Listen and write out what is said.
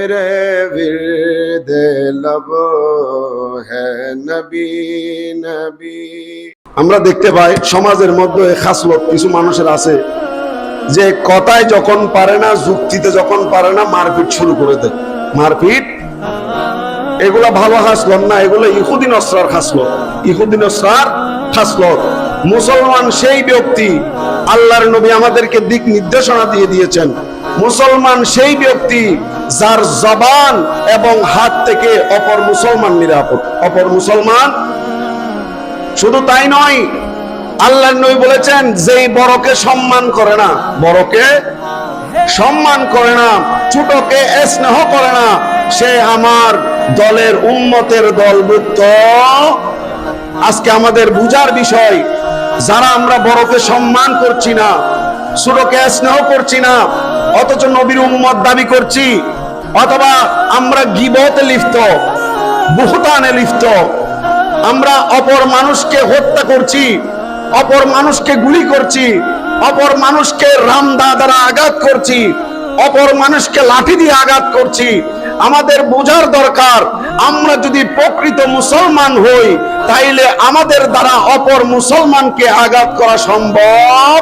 मेरे विर्द लब है नबी नबी। আমরা দেখতে পাই সমাজের মধ্যে খাসলত কিছু মানুষের আছে যে কথায় যখন পারে না, যুক্তিতে যখন পারে না, মারপিট শুরু করে দেয়। মারপিট এগুলা ভালো খাসলত না, এগুলো ইহুদি নসরার খাসলত। ইহুদি নসরার খাসলত। মুসলমান সেই ব্যক্তি, আল্লাহর নবী আমাদেরকে দিক নির্দেশনা দিয়ে দিয়েছেন, মুসলমান সেই ব্যক্তি যার জবান এবং হাত থেকে অপর মুসলমান নিরাপদ। অপর মুসলমান শুধু তাই নয়, আল্লাহর নবী বলেছেন যেই বড়কে সম্মান করে না, বড়কে সম্মান করে না, ছোটকে স্নেহ করে না, সে আমার দলের উম্মতের দলভুক্ত। আজকে আমাদের বুঝার বিষয়, যারা আমরা বড়কে সম্মান করছি না, ছোটকে স্নেহ করছি না, অথচ নবীর উম্মত দাবি করছি, অথবা আমরা গীবতে লিপ্ত, বুহতানে লিপ্ত, আমরা অপর মানুষকে হত্যা করছি, অপর মানুষকে গুলি করছি, অপর মানুষকে রামদা দ্বারা আঘাত করছি, অপর মানুষকে লাঠি দিয়ে আঘাত করছি। আমাদের বোঝার দরকার, আমরা যদি প্রকৃত মুসলমান হই তাইলে আমাদের দ্বারা অপর মুসলমানকে আঘাত করা সম্ভব